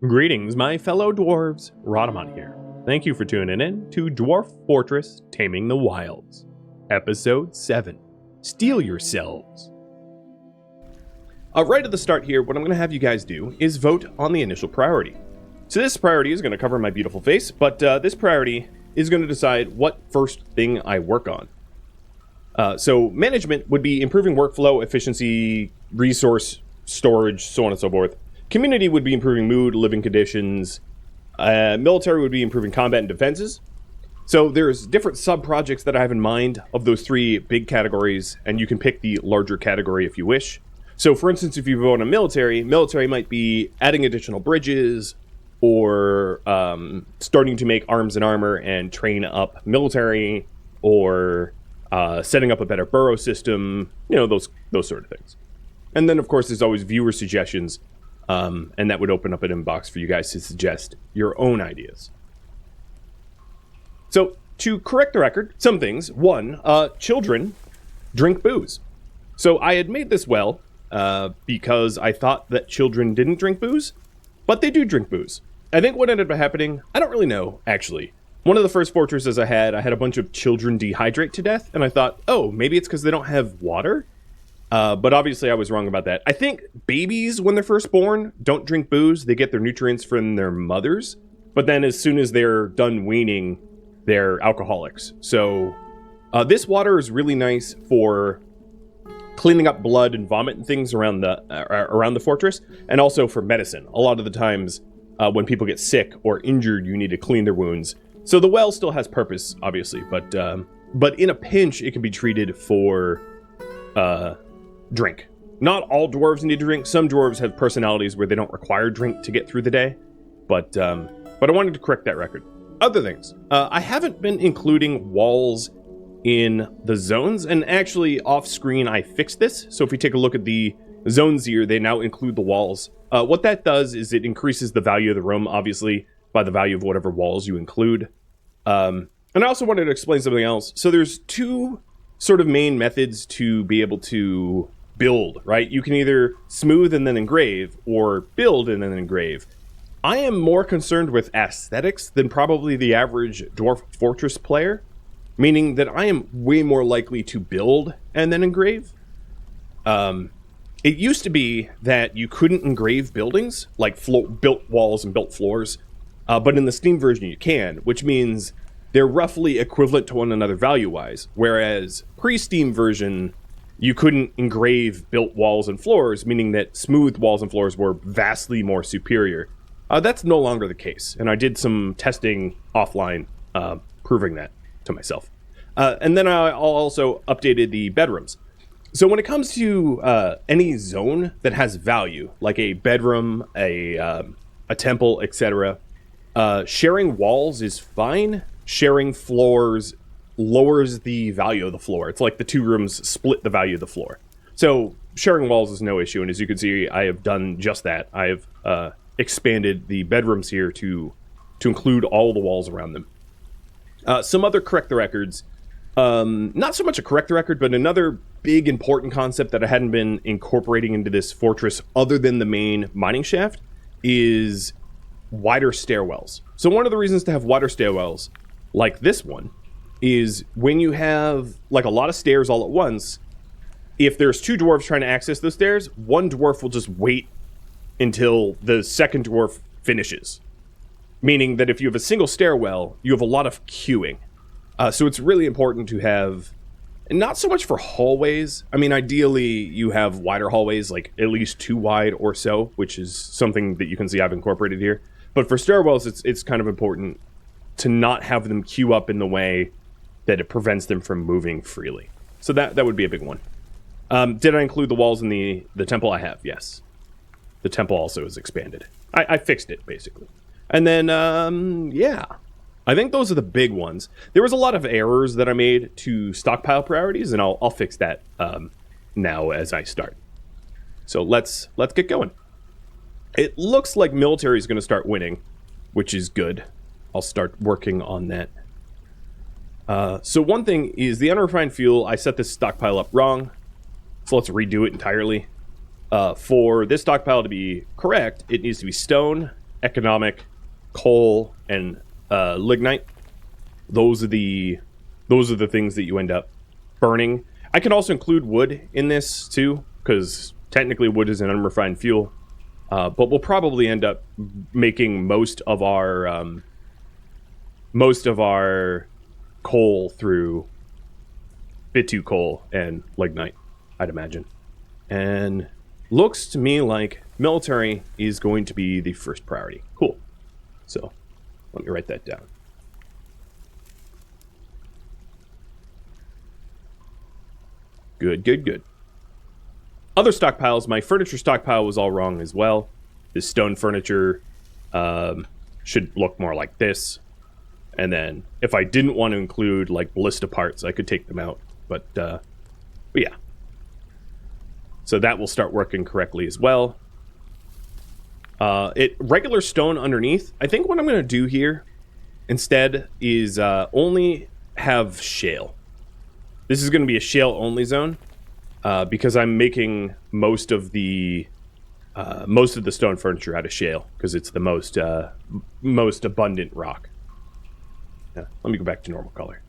Greetings, my fellow dwarves. Rodamon here. Thank you for tuning in to Dwarf Fortress Taming the Wilds, Episode 7. Steal Yourselves. Right at the start here, what I'm going to have you guys do is vote on the initial priority. So this priority is going to cover my beautiful face, but this priority is going to decide what first thing I work on. So management would be improving workflow, efficiency, resource storage, so on and so forth. Community would be improving mood, living conditions. Military would be improving combat and defenses. So there's different sub-projects that I have in mind of those three big categories, and you can pick the larger category if you wish. So for instance, if you vote on military might be adding additional bridges, or starting to make arms and armor and train up military, or setting up a better burrow system, you know, those sort of things. And then of course there's always viewer suggestions. And that would open up an inbox for you guys to suggest your own ideas. So, to correct the record, some things. One, children drink booze. So I had made this well, because I thought that children didn't drink booze, but they do drink booze. I think what ended up happening, I don't really know, actually. One of the first fortresses I had a bunch of children dehydrate to death, and I thought, oh, maybe it's because they don't have water? But obviously I was wrong about that. I think babies, when they're first born, don't drink booze. They get their nutrients from their mothers. But then as soon as they're done weaning, they're alcoholics. So this water is really nice for cleaning up blood and vomit and things around the fortress, and also for medicine. A lot of the times when people get sick or injured, you need to clean their wounds. So the well still has purpose, obviously, but in a pinch, it can be treated for drink. Not all dwarves need to drink. Some dwarves have personalities where they don't require drink to get through the day, but I wanted to correct that record. Other things, I haven't been including walls in the zones, and actually off screen I fixed this. So if we take a look at the zones here, they now include the walls. What that does is it increases the value of the room, obviously, by the value of whatever walls you include. And I also wanted to explain something else. So there's two sort of main methods to be able to build, right? You can either smooth and then engrave, or build and then engrave. I am more concerned with aesthetics than probably the average Dwarf Fortress player, meaning that I am way more likely to build and then engrave. It used to be that you couldn't engrave buildings, like built walls and built floors, but in the Steam version you can, which means they're roughly equivalent to one another value-wise, whereas pre-Steam version, you couldn't engrave built walls and floors, meaning that smooth walls and floors were vastly more superior. That's no longer the case, and I did some testing offline proving that to myself. And then I also updated the bedrooms. So when it comes to any zone that has value, like a bedroom, a temple, etc., sharing walls is fine. Sharing floors lowers the value of the floor. It's like the two rooms split the value of the floor. So sharing walls is no issue, and as you can see, I have done just that. I have expanded the bedrooms here to include all the walls around them. Some other correct the records. Not so much a correct the record, but another big important concept that I hadn't been incorporating into this fortress other than the main mining shaft is wider stairwells. So one of the reasons to have wider stairwells, like this one, is when you have like a lot of stairs all at once, if there's two dwarves trying to access those stairs, one dwarf will just wait until the second dwarf finishes. Meaning that if you have a single stairwell, you have a lot of queuing. So it's really important to have, not so much for hallways. I mean, ideally you have wider hallways, like at least 2 wide or so, which is something that you can see I've incorporated here. But for stairwells, it's kind of important to not have them queue up in the way that it prevents them from moving freely. So that would be a big one. Did I include the walls in the temple? I have, yes. The temple also is expanded. I fixed it, basically. And then, yeah. I think those are the big ones. There was a lot of errors that I made to stockpile priorities, and I'll fix that now as I start. So let's get going. It looks like military is going to start winning, which is good. I'll start working on that. So one thing is the unrefined fuel. I set this stockpile up wrong, so let's redo it entirely. For this stockpile to be correct, it needs to be stone, economic, coal, and lignite. Those are the things that you end up burning. I can also include wood in this too, because technically wood is an unrefined fuel. But we'll probably end up making most of our coal through bit2 coal and lignite, I'd imagine. And looks to me like military is going to be the first priority. Cool. So let me write that down. Good, good, good. Other stockpiles, my furniture stockpile was all wrong as well. This stone furniture should look more like this. And then if I didn't want to include like ballista parts, I could take them out. But yeah. So that will start working correctly as well. Regular stone underneath. I think what I'm going to do here instead is only have shale. This is going to be a shale only zone because I'm making most of the stone furniture out of shale because it's the most abundant rock. Yeah, let me go back to normal color.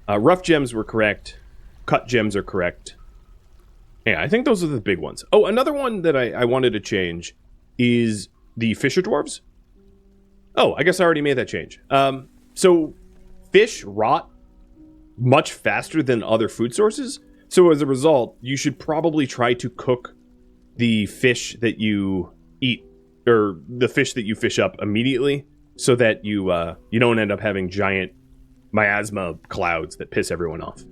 Rough gems were correct. Cut gems are correct. Yeah, I think those are the big ones. Oh, another one that I wanted to change is the fisher dwarves. Oh, I guess I already made that change. So fish rot much faster than other food sources. So as a result, you should probably try to cook the fish that you eat, or the fish that you fish up immediately, so that you don't end up having giant miasma clouds that piss everyone off.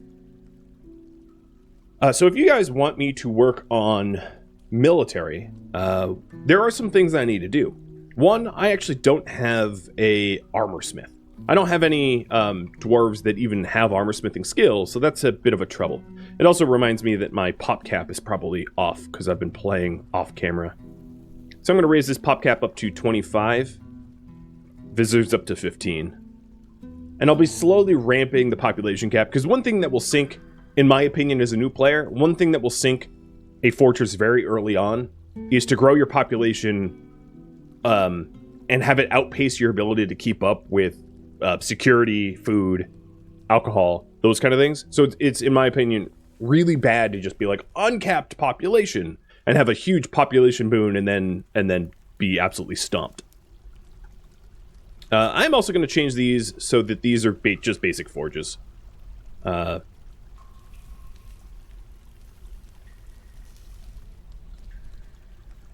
So if you guys want me to work on military, there are some things I need to do. One, I actually don't have a armor smith. I don't have any dwarves that even have armor smithing skills, so that's a bit of a trouble. It also reminds me that my pop cap is probably off because I've been playing off camera. So I'm going to raise this pop cap up to 25, visitors up to 15. And I'll be slowly ramping the population cap, because one thing that will sink, in my opinion as a new player, one thing that will sink a fortress very early on is to grow your population and have it outpace your ability to keep up with security, food, alcohol, those kind of things. So it's, in my opinion, really bad to just be like uncapped population and have a huge population boon and then be absolutely stomped. I'm also going to change these so that these are just basic forges. I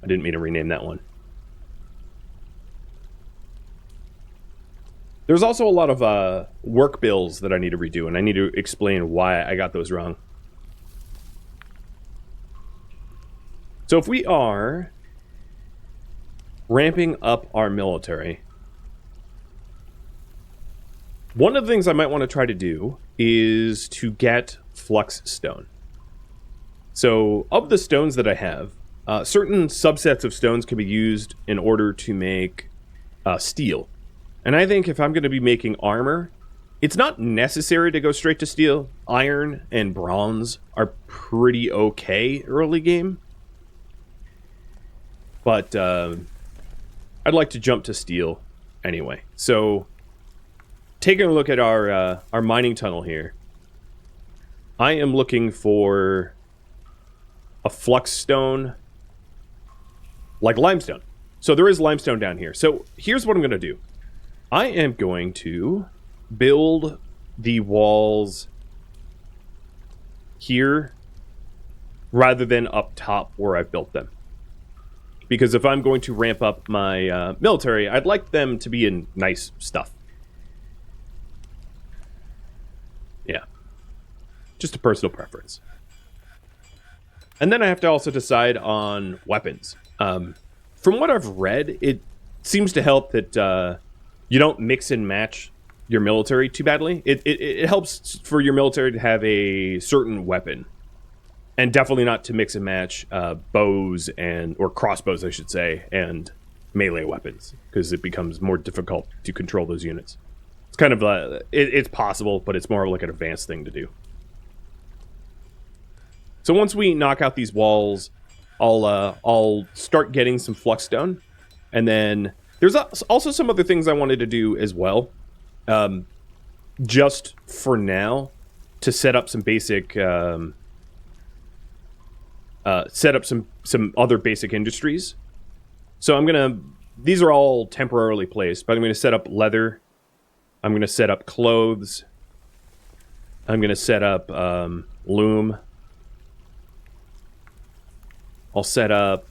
didn't mean to rename that one. There's also a lot of work bills that I need to redo, and I need to explain why I got those wrong. So if we are ramping up our military, one of the things I might want to try to do is to get Flux Stone. So of the stones that I have, certain subsets of stones can be used in order to make steel. And I think if I'm going to be making armor, it's not necessary to go straight to steel. Iron and bronze are pretty okay early game. But I'd like to jump to steel anyway. So taking a look at our mining tunnel here, I am looking for a flux stone, like limestone. So there is limestone down here. So here's what I'm going to do. I am going to build the walls here rather than up top where I built them. Because if I'm going to ramp up my military, I'd like them to be in nice stuff. Yeah. Just a personal preference. And then I have to also decide on weapons. From what I've read, it seems to help that you don't mix and match your military too badly. It helps for your military to have a certain weapon. And definitely not to mix and match bows or crossbows, I should say, and melee weapons, because it becomes more difficult to control those units. It's kind of it's possible, but it's more like an advanced thing to do. So once we knock out these walls, I'll start getting some flux stone, and then There's also some other things I wanted to do as well. Just for now, to set up some basic, set up some other basic industries. So I'm gonna. These are all temporarily placed, but I'm gonna set up leather. I'm gonna set up clothes. I'm gonna set up loom. I'll set up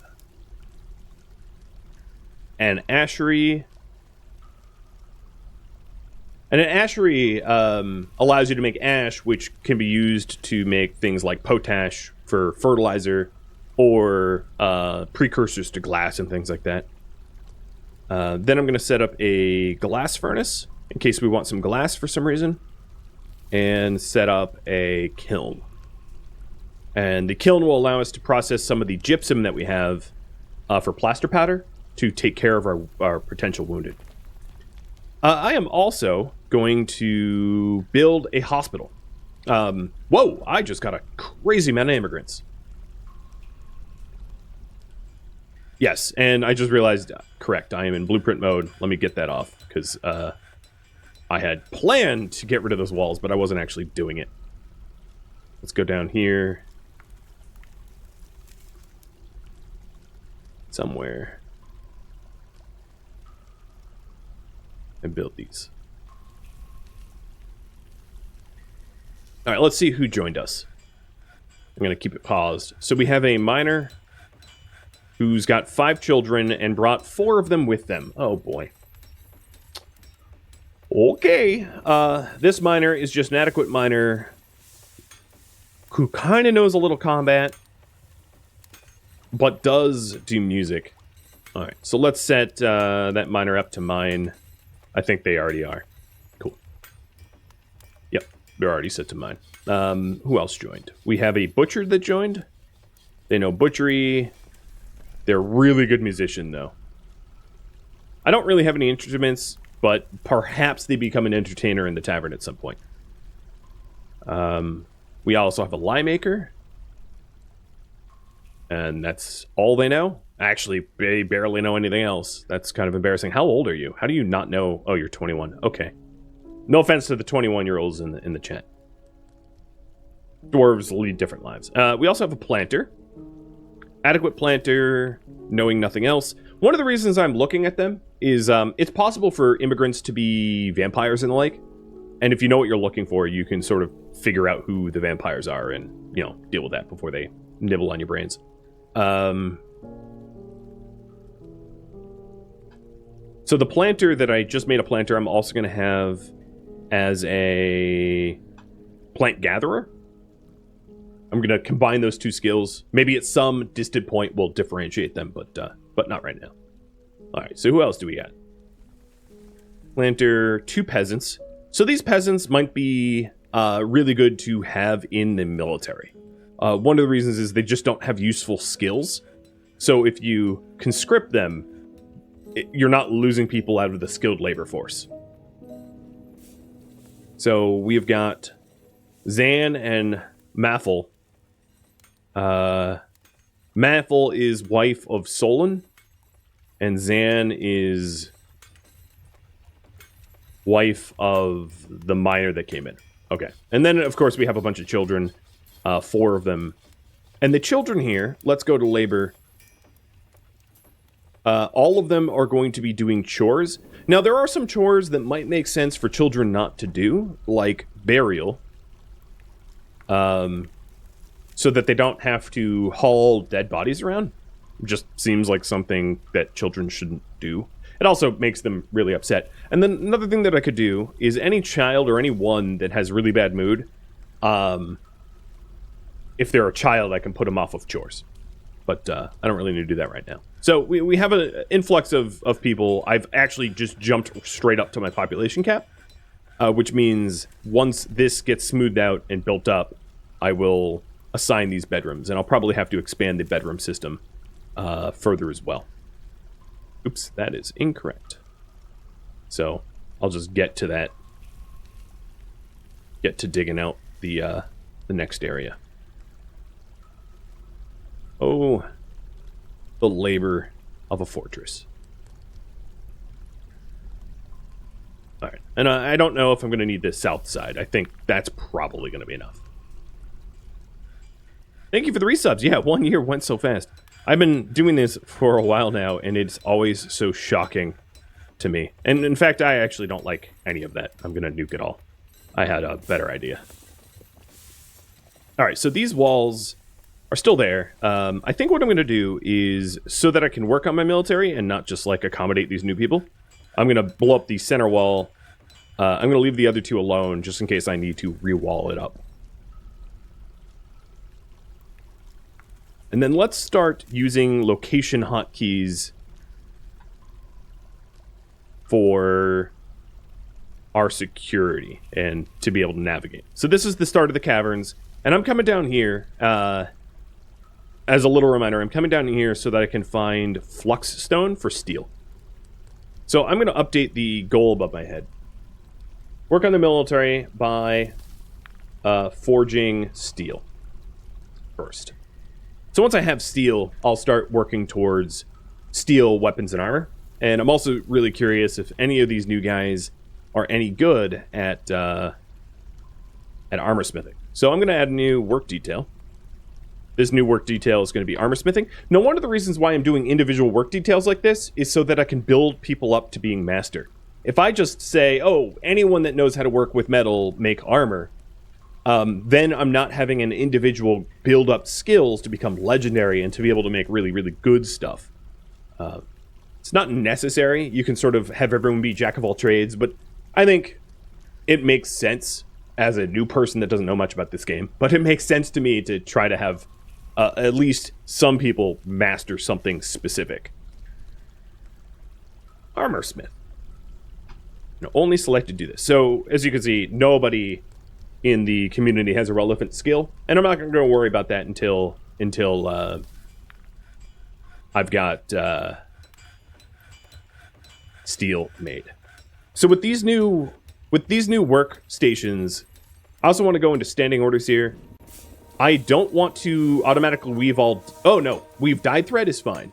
an ashery. And an ashery allows you to make ash, which can be used to make things like potash for fertilizer or precursors to glass and things like that. Then I'm going to set up a glass furnace in case we want some glass for some reason. And set up a kiln. And the kiln will allow us to process some of the gypsum that we have for plaster powder to take care of our potential wounded. I am also going to build a hospital. Whoa, I just got a crazy amount of immigrants. Yes, and I just realized, correct, I am in blueprint mode. Let me get that off, because I had planned to get rid of those walls, but I wasn't actually doing it. Let's go down here. Somewhere. And build these. Alright, let's see who joined us. I'm going to keep it paused. So we have a miner who's got 5 children and brought 4 of them with them. Oh boy. Okay. This miner is just an adequate miner who kind of knows a little combat, but does do music. Alright, so let's set that miner up to mine. I think they already are. Cool. Yep, they're already set to mine. Who else joined? We have a butcher that joined. They know butchery. They're a really good musician, though. I don't really have any instruments, but perhaps they become an entertainer in the tavern at some point. We also have a lye maker. And that's all they know. Actually, they barely know anything else. That's kind of embarrassing. How old are you? How do you not know? Oh, you're 21. Okay. No offense to the 21-year-olds in the chat. Dwarves lead different lives. We also have a planter. Adequate planter, knowing nothing else. One of the reasons I'm looking at them is it's possible for immigrants to be vampires and the like. And if you know what you're looking for, you can sort of figure out who the vampires are and, you know, deal with that before they nibble on your brains. So the planter that I just made a planter, I'm also going to have as a plant gatherer. I'm going to combine those 2 skills. Maybe at some distant point we'll differentiate them, but not right now. All right, so who else do we got? Planter, 2 peasants. So these peasants might be really good to have in the military. One of the reasons is they just don't have useful skills. So if you conscript them, you're not losing people out of the skilled labor force. So we've got Zan and Maffel. Maffel is wife of Solon, and Zan is wife of the miner that came in. Okay. And then, of course, we have a bunch of children, 4 of them. And the children here, let's go to labor. All of them are going to be doing chores. Now, there are some chores that might make sense for children not to do, like burial. So that they don't have to haul dead bodies around. It just seems like something that children shouldn't do. It also makes them really upset. And then another thing that I could do is any child or anyone that has really bad mood, if they're a child, I can put them off of chores. But I don't really need to do that right now. So we have an influx of people. I've actually just jumped straight up to my population cap, which means once this gets smoothed out and built up, I will assign these bedrooms. And I'll probably have to expand the bedroom system further as well. Oops, that is incorrect. So I'll just get to that. Get to digging out the next area. Oh, the labor of a fortress. All right. And I don't know if I'm going to need this south side. I think that's probably going to be enough. Thank you for the resubs. Yeah, 1 year went so fast. I've been doing this for a while now, and it's always so shocking to me. And in fact, I actually don't like any of that. I'm going to nuke it all. I had a better idea. All right, so these walls are still there. I think what I'm going to do is, so that I can work on my military and not just, like, accommodate these new people, I'm going to blow up the center wall. I'm going to leave the other two alone, just in case I need to re-wall it up. And then let's start using location hotkeys for our security and to be able to navigate. So this is the start of the caverns, and I'm coming down here, as a little reminder, I'm coming down here so that I can find Flux Stone for steel. So I'm going to update the goal above my head. Work on the military by forging steel first. So once I have steel, I'll start working towards steel weapons and armor. And I'm also really curious if any of these new guys are any good at armor smithing. So I'm going to add a new work detail. This new work detail is going to be armor smithing. Now, one of the reasons why I'm doing individual work details like this is so that I can build people up to being master. If I just say, oh, anyone that knows how to work with metal, make armor, then I'm not having an individual build up skills to become legendary and to be able to make really, really good stuff. It's not necessary. You can sort of have everyone be jack of all trades, but I think it makes sense as a new person that doesn't know much about this game. But it makes sense to me to try to have at least some people master something specific. Armor smith. Only selected to do this. So, as you can see, nobody in the community has a relevant skill, and I'm not going to worry about that until I've got steel made. So with these new workstations, I also want to go into standing orders here. I don't want to automatically weave all... Oh, no. Weave dyed thread is fine.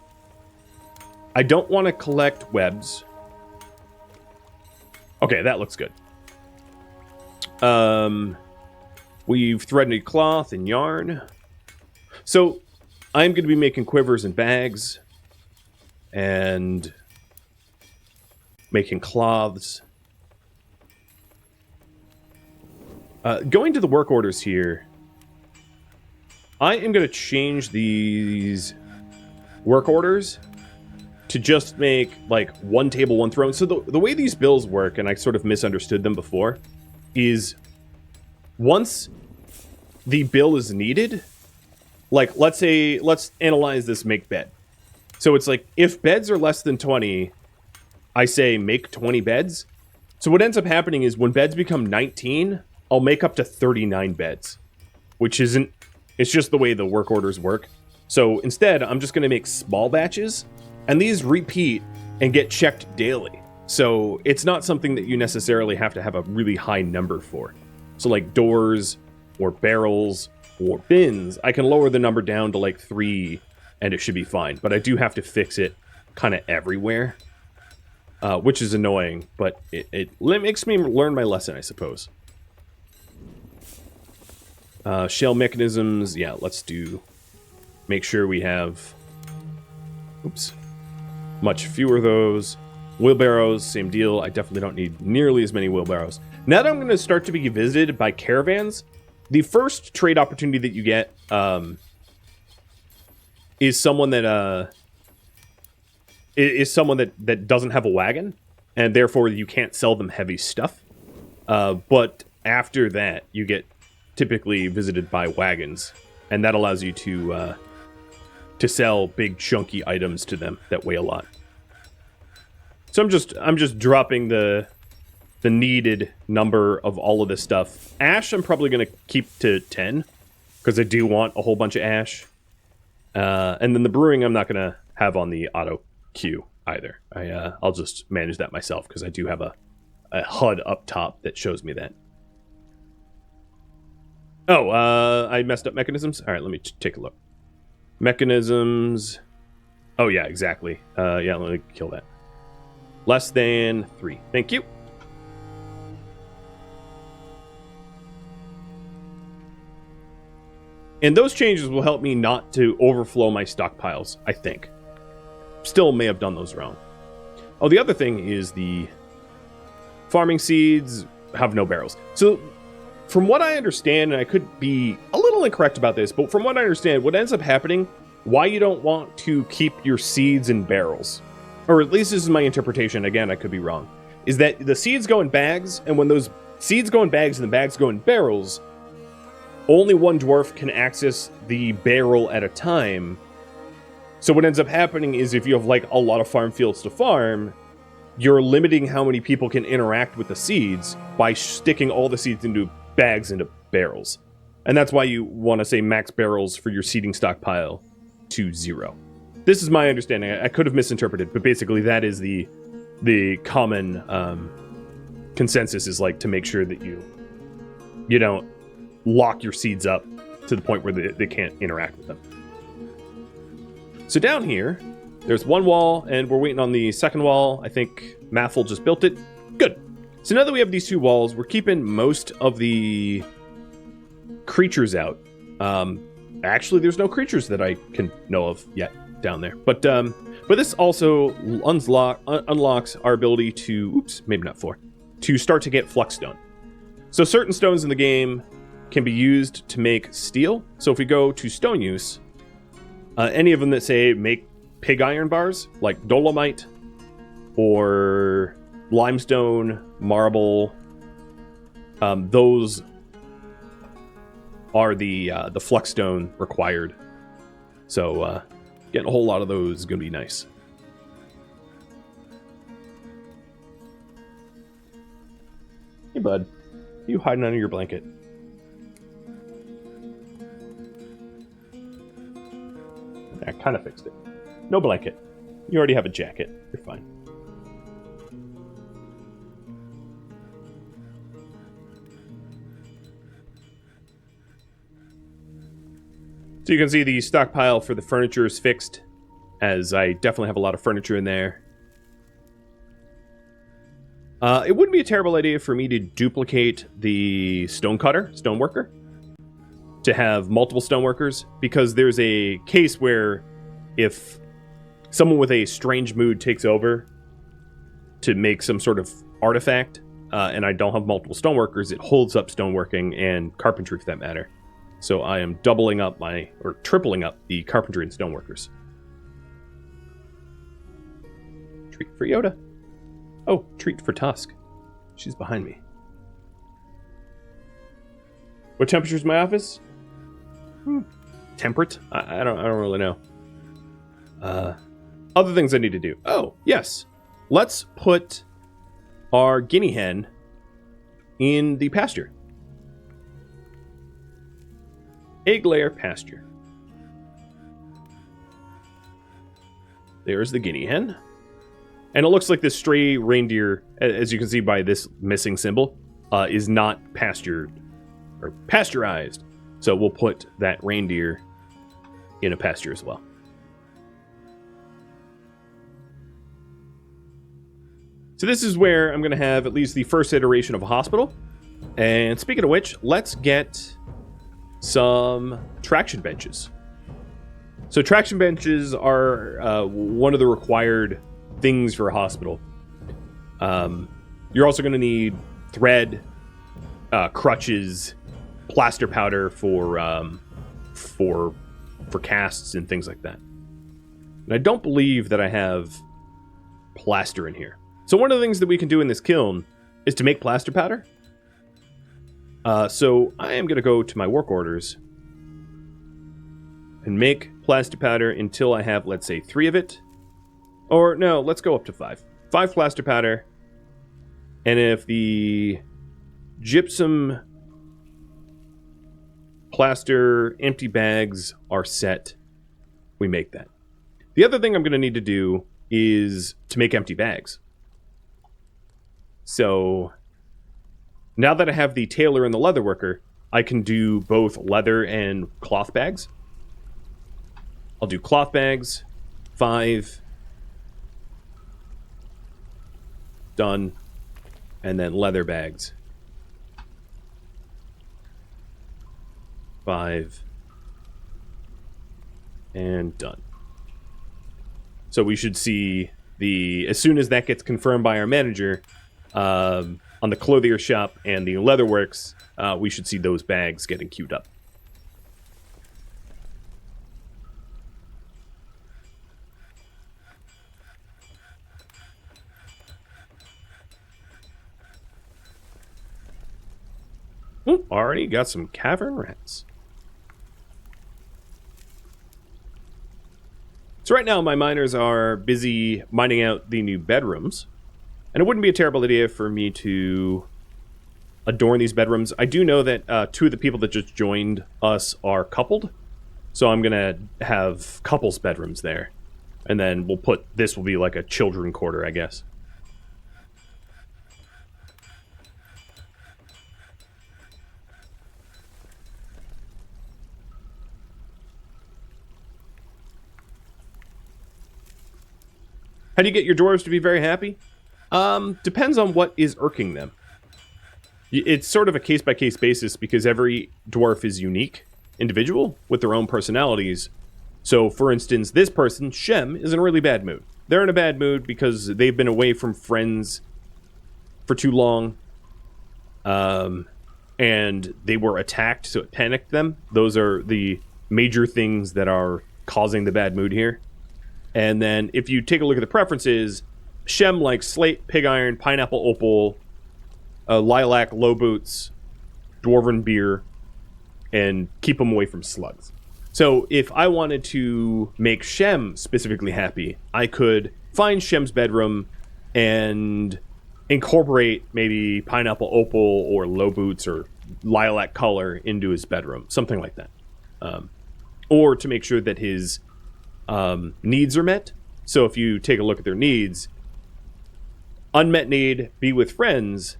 I don't want to collect webs. Okay, that looks good. We've threaded cloth and yarn. So, I'm going to be making quivers and bags. And making cloths. Going to the work orders here, I am going to change these work orders to just make, like, one table, one throne. So the way these bills work, and I sort of misunderstood them before, is once the bill is needed, like, let's analyze this make bed. So it's like, if beds are less than 20, I say make 20 beds. So what ends up happening is when beds become 19, I'll make up to 39 beds, which isn't, it's just the way the work orders work. So instead, I'm just going to make small batches, and these repeat and get checked daily. So it's not something that you necessarily have to have a really high number for. So like doors or barrels or bins, I can lower the number down to like 3 and it should be fine. But I do have to fix it kind of everywhere, which is annoying, but it makes me learn my lesson, I suppose. Shell mechanisms, yeah, let's make sure we have, much fewer of those. Wheelbarrows, same deal. I definitely don't need nearly as many wheelbarrows. Now that I'm going to start to be visited by caravans, the first trade opportunity that you get is someone that that doesn't have a wagon, and therefore you can't sell them heavy stuff. But after that, you get typically visited by wagons, and that allows you to sell big chunky items to them that weigh a lot. So I'm just dropping the needed number of all of this stuff. Ash I'm probably going to keep to 10 because I do want a whole bunch of ash. And then the brewing I'm not going to have on the auto queue either. I'll just manage that myself because I do have a HUD up top that shows me that. Oh, I messed up mechanisms. All right, let me take a look. Mechanisms. Oh, yeah, exactly. Yeah, let me kill that. Less than 3. Thank you. And those changes will help me not to overflow my stockpiles, I think. Still may have done those wrong. Oh, the other thing is the farming seeds have no barrels. So from what I understand, and I could be a little incorrect about this, but from what I understand, what ends up happening, why you don't want to keep your seeds in barrels, or at least this is my interpretation, again, I could be wrong, is that the seeds go in bags, and when those seeds go in bags and the bags go in barrels, only one dwarf can access the barrel at a time. So what ends up happening is if you have like a lot of farm fields to farm, you're limiting how many people can interact with the seeds by sticking all the seeds into bags into barrels. And that's why you want to say max barrels for your seeding stockpile to 0. This is my understanding. I could have misinterpreted, but basically that is the common consensus, is like to make sure that you don't lock your seeds up to the point where they can't interact with them. So down here, there's one wall, and we're waiting on the second wall. I think Maffel just built it. Good. So now that we have these 2 walls, we're keeping most of the creatures out. Actually, there's no creatures that I can know of yet down there. But this also unlocks our ability to, oops, maybe not 4, to start to get Flux Stone. So certain stones in the game can be used to make steel. So if we go to stone use, any of them that say make pig iron bars, like dolomite or limestone, marble, those are the Flux Stone required. So getting a whole lot of those is going to be nice. Hey, bud. You hiding under your blanket? I kind of fixed it. No blanket. You already have a jacket. You're fine. So you can see the stockpile for the furniture is fixed, as I definitely have a lot of furniture in there. It wouldn't be a terrible idea for me to duplicate the stoneworker, to have multiple stoneworkers, because there's a case where if someone with a strange mood takes over to make some sort of artifact, and I don't have multiple stoneworkers, it holds up stoneworking and carpentry for that matter. So I am tripling up the carpentry and stoneworkers. Treat for Yoda. Oh, treat for Tusk. She's behind me. What temperature is my office? Temperate? I don't really know. Other things I need to do. Oh, yes. Let's put our guinea hen in the pasture. Egg layer pasture. There's the guinea hen. And it looks like this stray reindeer, as you can see by this missing symbol, is not pastured or pasteurized. So we'll put that reindeer in a pasture as well. So this is where I'm going to have at least the first iteration of a hospital. And speaking of which, let's get some traction benches. So traction benches are one of the required things for a hospital. You're also going to need thread, crutches, plaster powder for casts and things like that. And I don't believe that I have plaster in here. So one of the things that we can do in this kiln is to make plaster powder. So I am going to go to my work orders and make plaster powder until I have, let's say, 3 of it. Or no, let's go up to 5. 5 plaster powder. And if the gypsum plaster empty bags are set, we make that. The other thing I'm going to need to do is to make empty bags. So now that I have the tailor and the leather worker, I can do both leather and cloth bags. I'll do cloth bags, 5. Done. And then leather bags, 5. And done. So we should see as soon as that gets confirmed by our manager, on the clothier shop and the leatherworks, we should see those bags getting queued up. Ooh, already got some cavern rats. So right now my miners are busy mining out the new bedrooms. And it wouldn't be a terrible idea for me to adorn these bedrooms. I do know that 2 of the people that just joined us are coupled. So I'm going to have couples bedrooms there. And then this will be like a children quarter, I guess. How do you get your dwarves to be very happy? Depends on what is irking them. It's sort of a case-by-case basis because every dwarf is unique, individual, with their own personalities. So, for instance, this person, Shem, is in a really bad mood. They're in a bad mood because they've been away from friends for too long. And they were attacked, so it panicked them. Those are the major things that are causing the bad mood here. And then if you take a look at the preferences, Shem likes slate, pig iron, pineapple opal, lilac, low boots, dwarven beer, and keep them away from slugs. So if I wanted to make Shem specifically happy, I could find Shem's bedroom and incorporate maybe pineapple opal or low boots or lilac color into his bedroom, something like that. Or to make sure that his needs are met. So if you take a look at their needs, unmet need, be with friends,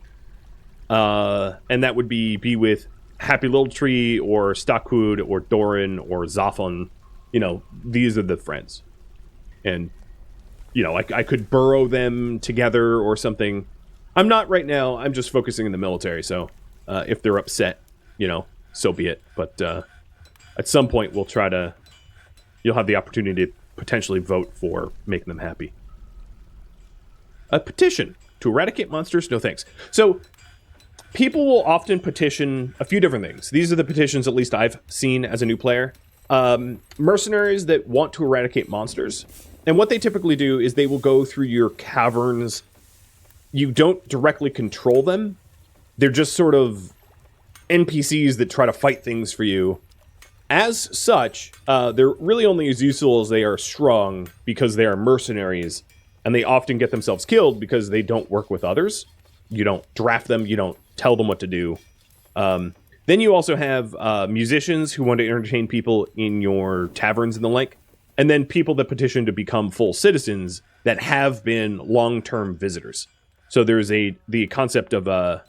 and that would be with Happy Little Tree or Stockwood or Doran or Zophon. You know, these are the friends. And, you know, I could burrow them together or something. I'm not right now. I'm just focusing in the military. So if they're upset, you know, so be it. But at some point, you'll have the opportunity to potentially vote for making them happy. A petition to eradicate monsters? No thanks. So people will often petition a few different things. These are the petitions at least I've seen as a new player. Mercenaries that want to eradicate monsters. And what they typically do is they will go through your caverns. You don't directly control them. They're just sort of NPCs that try to fight things for you. As such, they're really only as useful as they are strong because they are mercenaries, and they often get themselves killed because they don't work with others. You don't draft them, you don't tell them what to do. Then you also have musicians who want to entertain people in your taverns and the like, and then people that petition to become full citizens that have been long-term visitors. So there's the concept of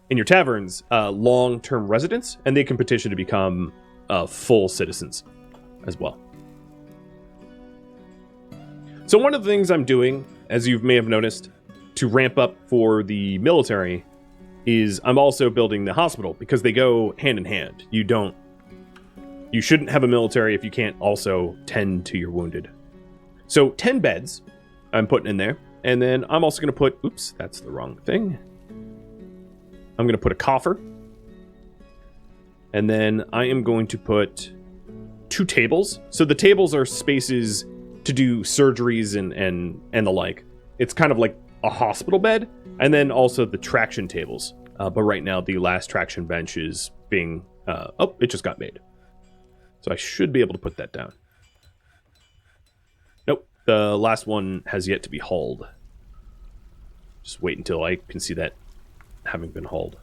in your taverns, long-term residents, and they can petition to become full citizens as well. So one of the things I'm doing, as you may have noticed, to ramp up for the military is I'm also building the hospital because they go hand in hand. You shouldn't have a military if you can't also tend to your wounded. So 10 beds I'm putting in there, and then I'm also going to put, oops, that's the wrong thing. I'm going to put a coffer. And then I am going to put 2 tables. So the tables are spaces to do surgeries and the like. It's kind of like a hospital bed. And then also the traction tables. But right now the last traction bench is being... it just got made. So I should be able to put that down. Nope. The last one has yet to be hauled. Just wait until I can see that having been hauled.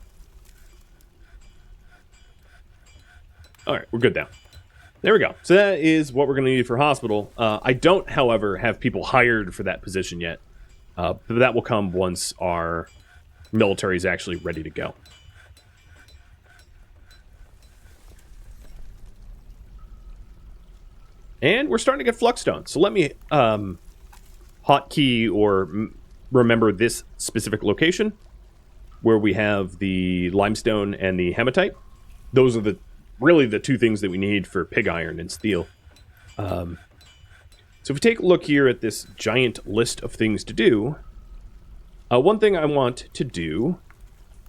Alright, we're good now. There we go. So that is what we're going to need for hospital. I don't, however, have people hired for that position yet. But that will come once our military is actually ready to go. And we're starting to get Flux Stone. So let me hotkey or remember this specific location where we have the limestone and the hematite. Those are really the 2 things that we need for pig iron and steel. So if we take a look here at this giant list of things to do, one thing I want to do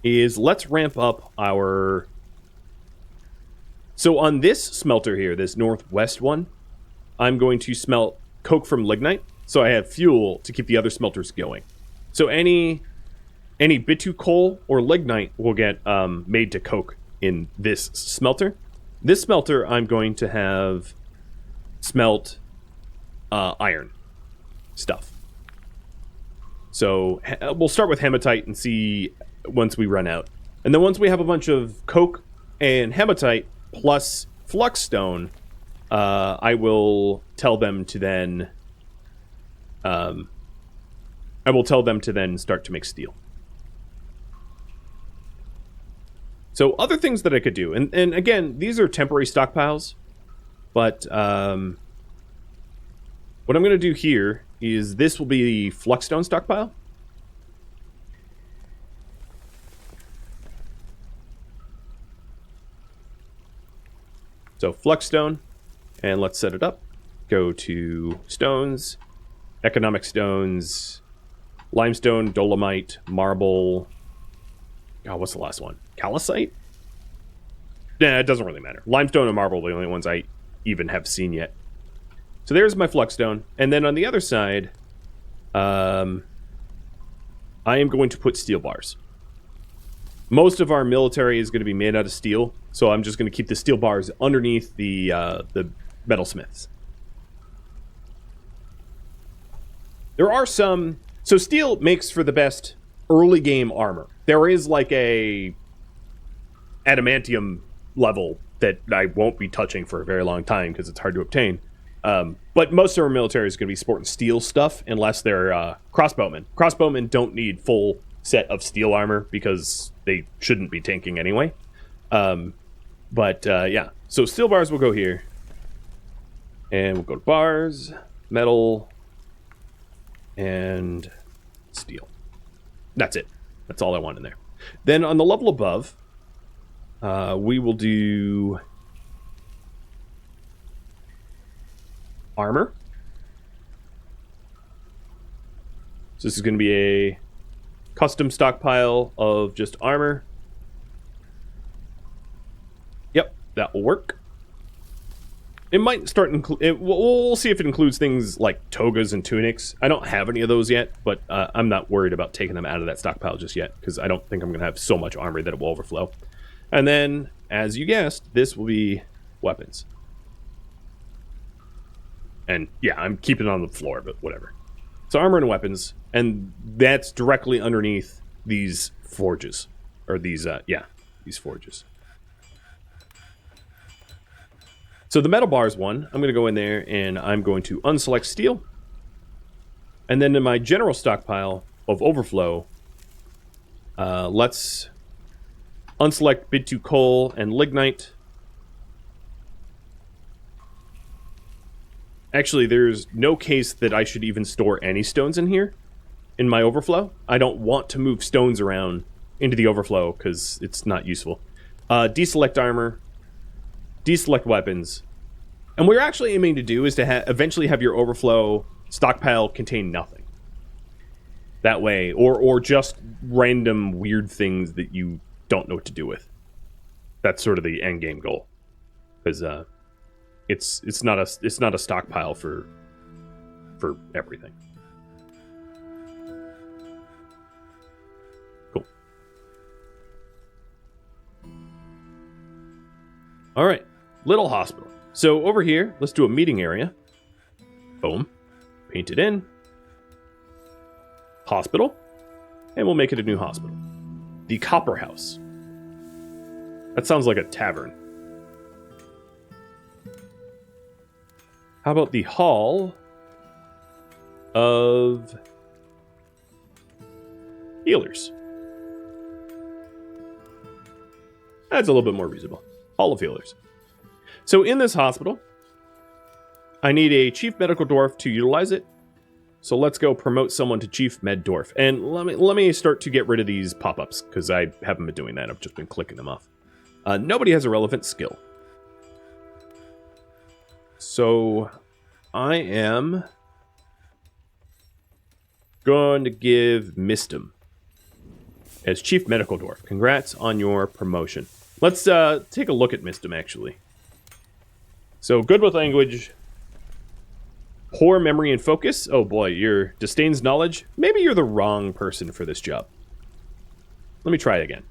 is let's ramp up our... So on this smelter here, this northwest one, I'm going to smelt coke from lignite, so I have fuel to keep the other smelters going. So any bitu coal or lignite will get made to coke in this smelter. This smelter I'm going to have smelt iron stuff. So we'll start with hematite and see once we run out. And then once we have a bunch of coke and hematite plus flux stone, I will tell them to then start to make steel. So other things that I could do, and again, these are temporary stockpiles, but what I'm going to do here is this will be the Flux Stone stockpile. So Flux Stone, and let's set it up. Go to stones, economic stones, limestone, dolomite, marble. Oh, what's the last one? Calcite? Nah, it doesn't really matter. Limestone and marble are the only ones I even have seen yet. So there's my Flux Stone. And then on the other side, I am going to put steel bars. Most of our military is going to be made out of steel, so I'm just going to keep the steel bars underneath the metalsmiths. There are some... So steel makes for the best early game armor. There is like a adamantium level that I won't be touching for a very long time because it's hard to obtain. But most of our military is going to be sporting steel stuff unless they're crossbowmen. Crossbowmen don't need full set of steel armor because they shouldn't be tanking anyway. Yeah, so steel bars will go here. And we'll go to bars, metal, and steel. That's it. That's all I want in there. Then on the level above, we will do armor. So this is going to be a custom stockpile of just armor. Yep, that will work. It might start we'll see if it includes things like togas and tunics. I don't have any of those yet, but I'm not worried about taking them out of that stockpile just yet because I don't think I'm going to have so much armor that it will overflow. And then, as you guessed, this will be weapons. And yeah, I'm keeping it on the floor, but whatever. So armor and weapons, and that's directly underneath these forges. Or these, these forges. So the metal bars one, I'm going to go in there and I'm going to unselect steel. And then in my general stockpile of overflow, let's unselect bid2 coal and lignite. Actually, there's no case that I should even store any stones in here in my overflow. I don't want to move stones around into the overflow because it's not useful. Deselect armor. Deselect weapons. And what you're actually aiming to do is to eventually have your overflow stockpile contain nothing. That way, or just random weird things that you don't know what to do with. That's sort of the end game goal. Because it's not a stockpile for everything. Cool. All right, little hospital. So over here, let's do a meeting area. Boom. Paint it in. Hospital. And we'll make it a new hospital. The Copper House. That sounds like a tavern. How about the Hall of Healers? That's a little bit more reasonable. Hall of Healers. So in this hospital, I need a Chief Medical Dwarf to utilize it. So let's go promote someone to Chief Med Dwarf. And let me start to get rid of these pop-ups, because I haven't been doing that. I've just been clicking them off. Nobody has a relevant skill. So I am going to give Mistum as Chief Medical Dwarf. Congrats on your promotion. Let's take a look at Mistum, actually. So, good with language, poor memory and focus. Oh boy, your disdains knowledge. Maybe you're the wrong person for this job. Let me try it again.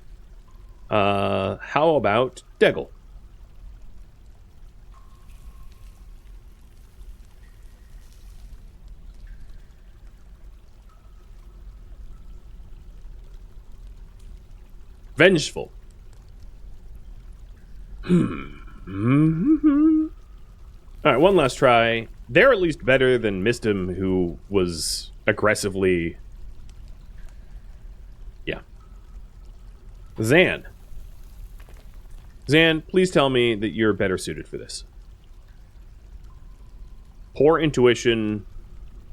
How about Deggle? Vengeful. Alright, one last try. They're at least better than Mistum, who was aggressively... Yeah. Zan. Zan, please tell me that you're better suited for this. Poor intuition,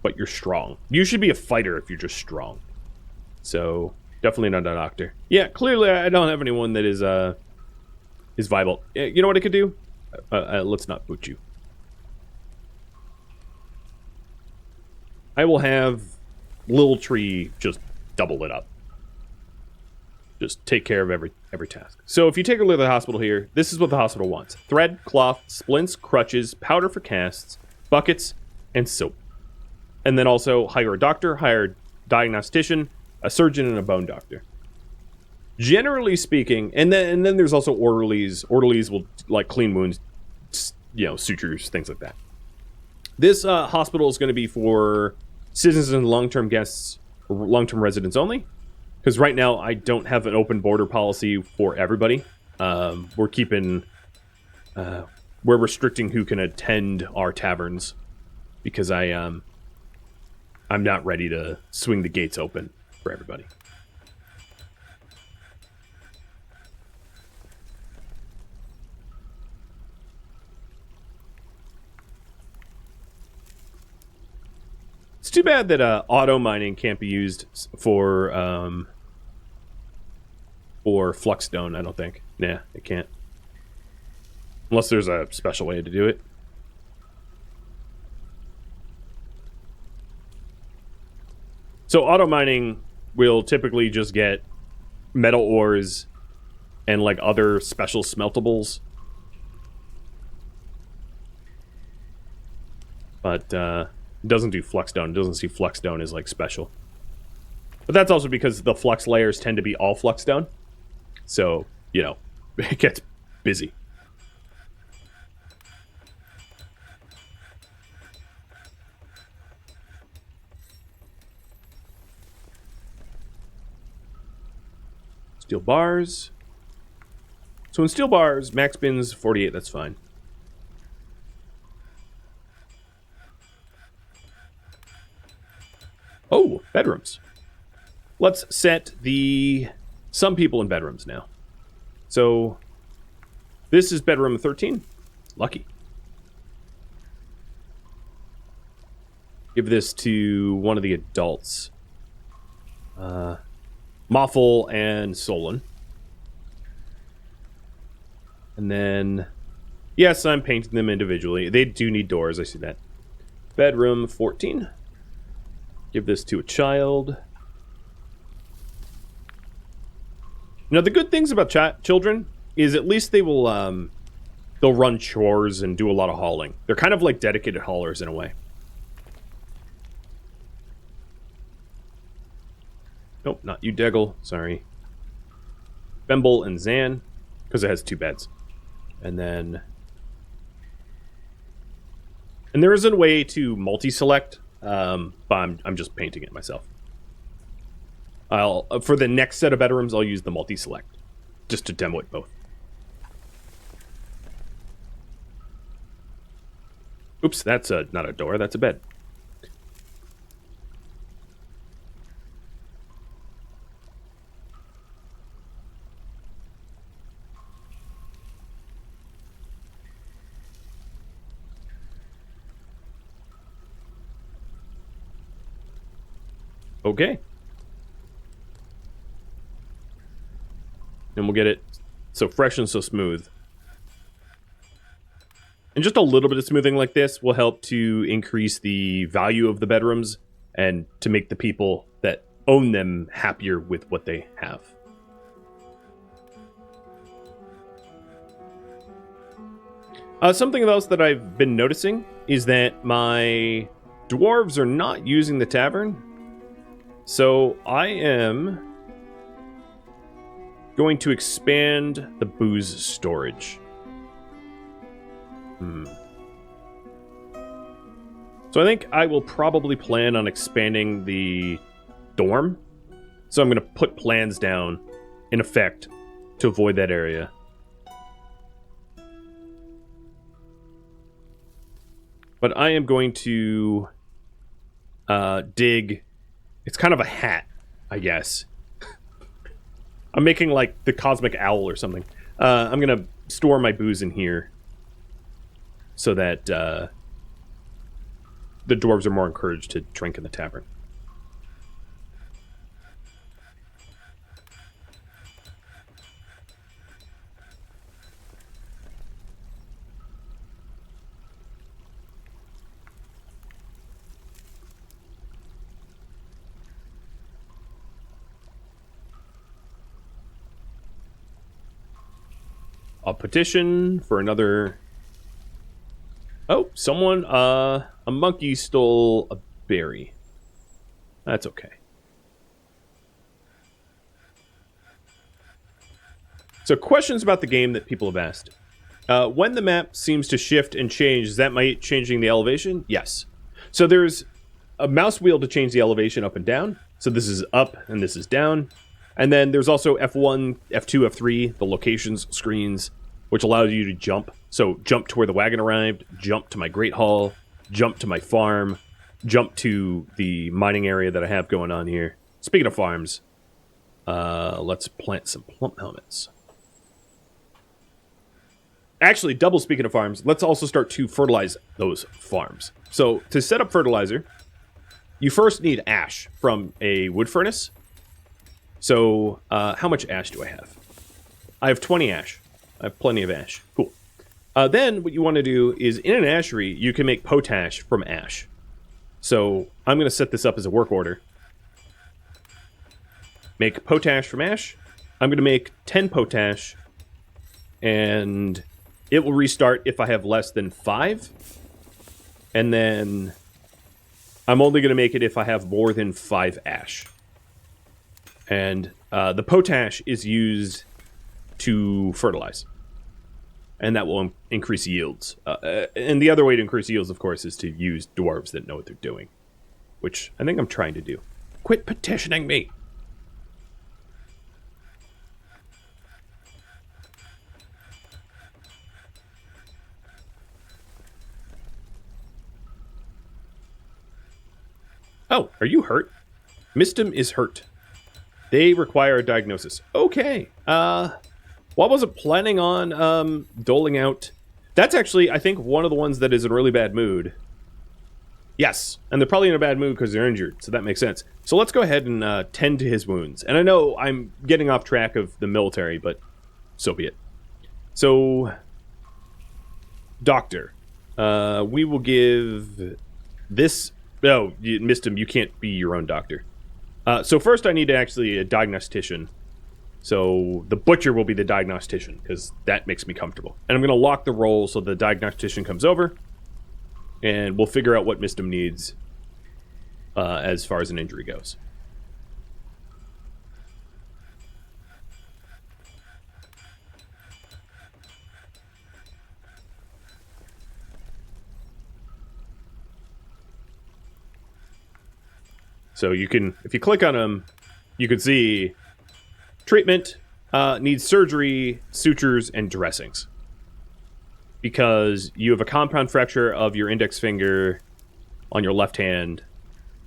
but you're strong. You should be a fighter if you're just strong. So, definitely not a doctor. Yeah, clearly I don't have anyone that is viable. You know what I could do? Let's not boot you. I will have Lil Tree just double it up. Just take care of every task. So if you take a look at the hospital here, this is what the hospital wants. Thread, cloth, splints, crutches, powder for casts, buckets, and soap. And then also hire a doctor, hire a diagnostician, a surgeon, and a bone doctor. Generally speaking, and then there's also orderlies. Orderlies will like clean wounds, you know, sutures, things like that. This hospital is going to be for citizens and long-term guests, or long-term residents only. Because right now I don't have an open border policy for everybody. We're keeping, we're restricting who can attend our taverns because I'm not ready to swing the gates open for everybody. It's too bad that auto mining can't be used for Flux Stone, I don't think. Nah, it can't. Unless there's a special way to do it. So auto mining will typically just get metal ores and like other special smeltables. But it doesn't do Flux Stone. It doesn't see Flux Stone as like special. But that's also because the flux layers tend to be all Flux Stone. So, you know, it gets busy. Steel bars. So in steel bars, max bins 48, that's fine. Oh, bedrooms. Let's set some people in bedrooms now. So this is bedroom 13. Lucky. Give this to one of the adults. Moffel and Solon. And then, yes, I'm painting them individually. They do need doors, I see that. Bedroom 14. Give this to a child. You know, the good things about children is at least they will, they'll run chores and do a lot of hauling. They're kind of like dedicated haulers in a way. Nope, not you, Deggle. Sorry. Bemble and Zan, because it has 2 beds. And then... And there is a way to multi-select, but I'm just painting it myself. For the next set of bedrooms, I'll use the multi-select, just to demo it both. Oops, that's not a door, that's a bed. Okay. And we'll get it so fresh and so smooth. And just a little bit of smoothing like this will help to increase the value of the bedrooms and to make the people that own them happier with what they have. Something else that I've been noticing is that my dwarves are not using the tavern. So I am going to expand the booze storage. So I think I will probably plan on expanding the dorm. So I'm going to put plans down in effect to avoid that area. But I am going to dig... It's kind of a hat, I guess. I'm making like the cosmic owl or something. I'm going to store my booze in here so that the dwarves are more encouraged to drink in the tavern. I'll petition for another... Oh, someone, a monkey stole a berry. That's okay. So questions about the game that people have asked. When the map seems to shift and change, is that changing the elevation? Yes. So there's a mouse wheel to change the elevation up and down. So this is up and this is down. And then there's also F1, F2, F3, the locations screens, which allows you to jump. So jump to where the wagon arrived, jump to my Great Hall, jump to my farm, jump to the mining area that I have going on here. Speaking of farms, let's plant some plump helmets. Actually, double speaking of farms, let's also start to fertilize those farms. So to set up fertilizer, you first need ash from a wood furnace. So how much ash do I have? I have 20 ash. I have plenty of ash. Cool. Then what you want to do is in an ashery, you can make potash from ash. So I'm going to set this up as a work order. Make potash from ash. I'm going to make 10 potash. And it will restart if I have less than 5. And then I'm only going to make it if I have more than 5 ash. And the potash is used to fertilize. And that will increase yields. And the other way to increase yields, of course, is to use dwarves that know what they're doing. Which I think I'm trying to do. Quit petitioning me! Oh, are you hurt? Mistum is hurt. They require a diagnosis. Okay. Well, I wasn't planning on doling out... That's actually, I think, one of the ones that is in a really bad mood. Yes, and they're probably in a bad mood because they're injured, so that makes sense. So let's go ahead and tend to his wounds. And I know I'm getting off track of the military, but so be it. So, doctor. We will give this... Oh, you missed him. You can't be your own doctor. So first I need to actually a diagnostician. So the butcher will be the diagnostician, because that makes me comfortable. And I'm going to lock the roll so the diagnostician comes over, and we'll figure out what Mistum needs as far as an injury goes. So you can, if you click on them, you can see treatment needs surgery, sutures, and dressings. Because you have a compound fracture of your index finger on your left hand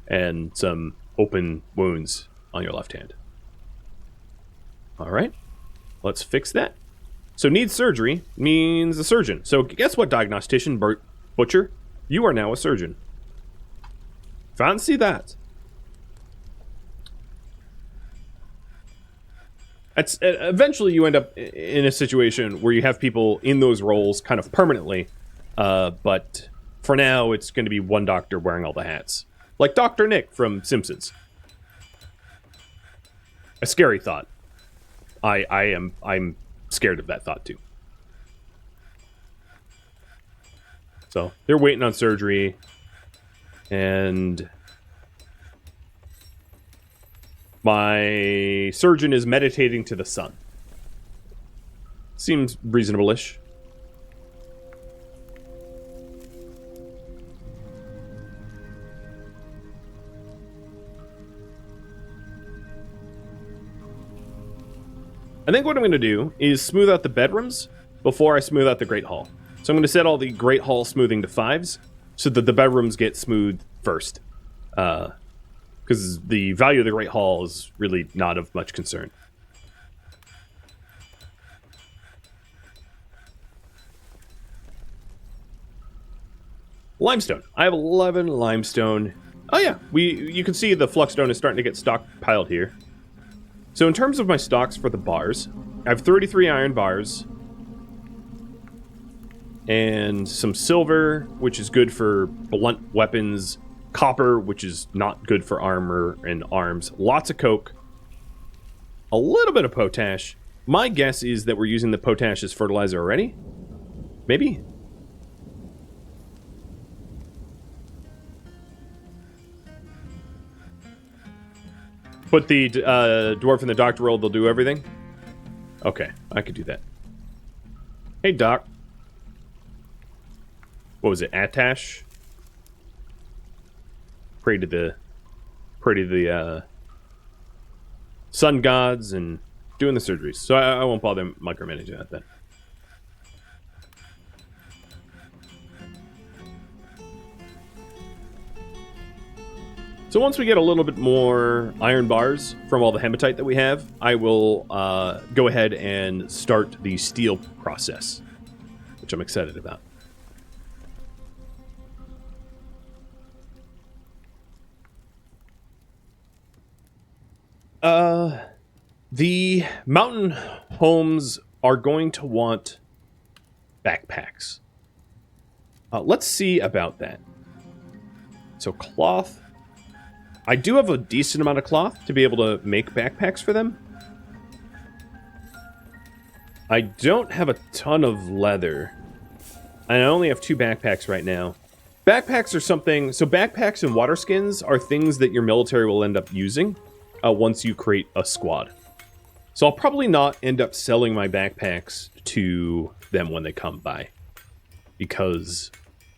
and some open wounds on your left hand. All right, let's fix that. So needs surgery means a surgeon. So guess what, diagnostician, butcher? You are now a surgeon. Fancy that. Eventually you end up in a situation where you have people in those roles kind of permanently, But for now, it's going to be one doctor wearing all the hats. Like Dr. Nick from Simpsons. A scary thought. I'm scared of that thought too. So they're waiting on surgery, and my surgeon is meditating to the sun. Seems reasonable-ish. I think what I'm going to do is smooth out the bedrooms before I smooth out the Great Hall. So I'm going to set all the Great Hall smoothing to 5s so that the bedrooms get smooth first. Because the value of the Great Hall is really not of much concern. Limestone. I have 11 limestone. Oh yeah, you can see the Flux Stone is starting to get stockpiled here. So in terms of my stocks for the bars, I have 33 iron bars. And some silver, which is good for blunt weapons. Copper, which is not good for armor and arms. Lots of coke. A little bit of potash. My guess is that we're using the potash as fertilizer already. Maybe? Put the dwarf in the doctor role, they'll do everything? Okay, I could do that. Hey, Doc. What was it, Atash? Pray to the sun gods and doing the surgeries. So I won't bother micromanaging that then. So once we get a little bit more iron bars from all the hematite that we have, I will go ahead and start the steel process, which I'm excited about. The mountain homes are going to want backpacks. Let's see about that. So cloth. I do have a decent amount of cloth to be able to make backpacks for them. I don't have a ton of leather. And I only have 2 backpacks right now. Backpacks are something... So backpacks and water skins are things that your military will end up using once you create a squad. So I'll probably not end up selling my backpacks to them when they come by. Because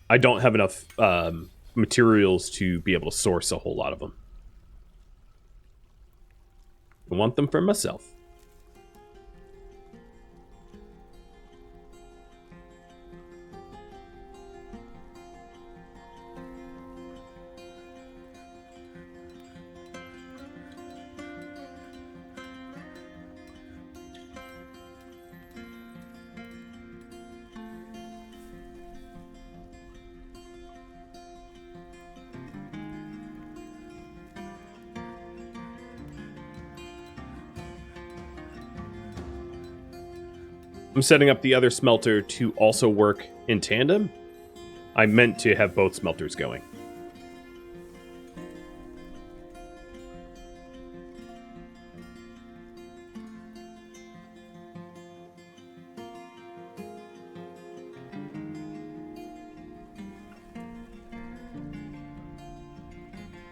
I don't have enough... materials to be able to source a whole lot of them. I want them for myself. I'm setting up the other smelter to also work in tandem. I meant to have both smelters going.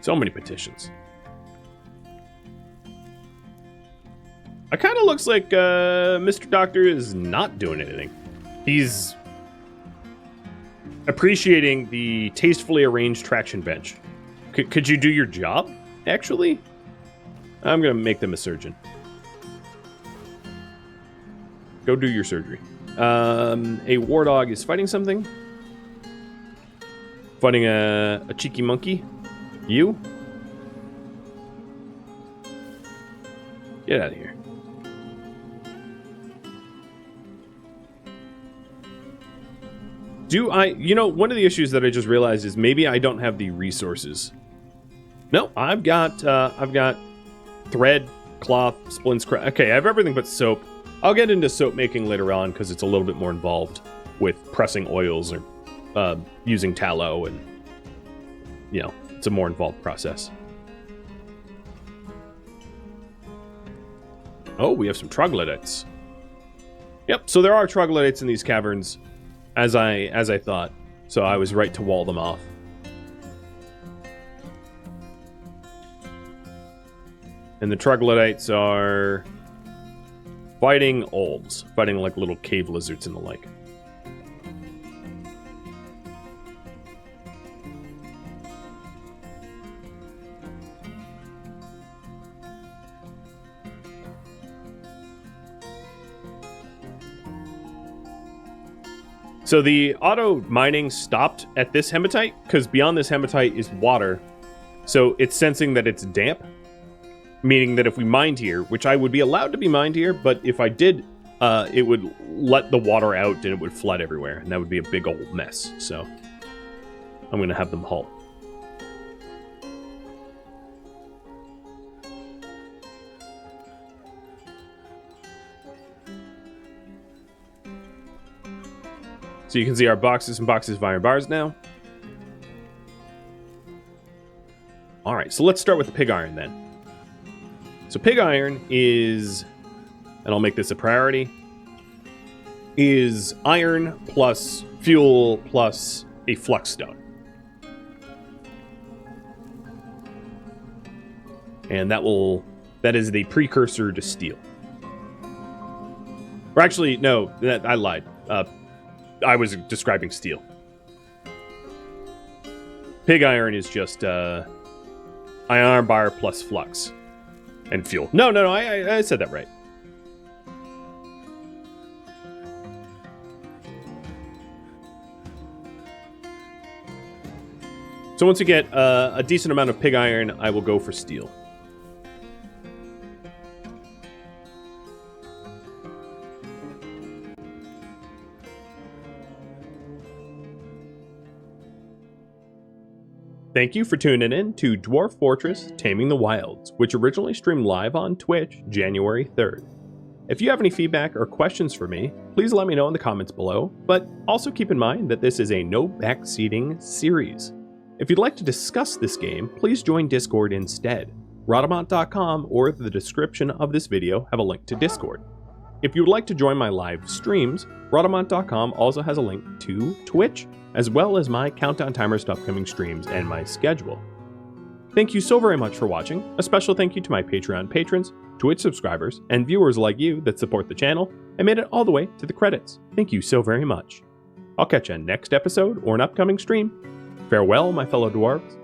So many petitions. It kind of looks like Mr. Doctor is not doing anything. He's appreciating the tastefully arranged traction bench. Could you do your job, actually? I'm going to make them a surgeon. Go do your surgery. A war dog is fighting something. Fighting a cheeky monkey. You? Get out of here. One of the issues that I just realized is maybe I don't have the resources. No, I've got thread, cloth, splints, okay, I have everything but soap. I'll get into soap making later on because it's a little bit more involved with pressing oils or using tallow, and it's a more involved process. Oh, we have some troglodytes. Yep, so there are troglodytes in these caverns, as I thought. So I was right to wall them off. And the troglodytes are fighting olves, fighting like little cave lizards and the like. So the auto mining stopped at this hematite, because beyond this hematite is water. So it's sensing that it's damp, meaning that if we mined here, which I would be allowed to be mined here, but if I did, it would let the water out and it would flood everywhere, and that would be a big old mess. So I'm going to have them halt. So you can see our boxes and boxes of iron bars now. All right, so let's start with the pig iron then. So pig iron is, and I'll make this a priority, is iron plus fuel plus a flux stone. And that is the precursor to steel. Or actually, no, I lied. I was describing steel. Pig iron is just iron bar plus flux and fuel. No, I said that right. So once you get a decent amount of pig iron, I will go for steel. Thank you for tuning in to Dwarf Fortress Taming the Wilds, which originally streamed live on Twitch January 3rd. If you have any feedback or questions for me, please let me know in the comments below, but also keep in mind that this is a no backseating series. If you'd like to discuss this game, please join Discord instead. Rhodamont.com or the description of this video have a link to Discord. If you would like to join my live streams, Rhodamont.com also has a link to Twitch, as well as my countdown timers to upcoming streams and my schedule. Thank you so very much for watching. A special thank you to my Patreon patrons, Twitch subscribers, and viewers like you that support the channel and made it all the way to the credits. Thank you so very much. I'll catch you next episode or an upcoming stream. Farewell, my fellow dwarves.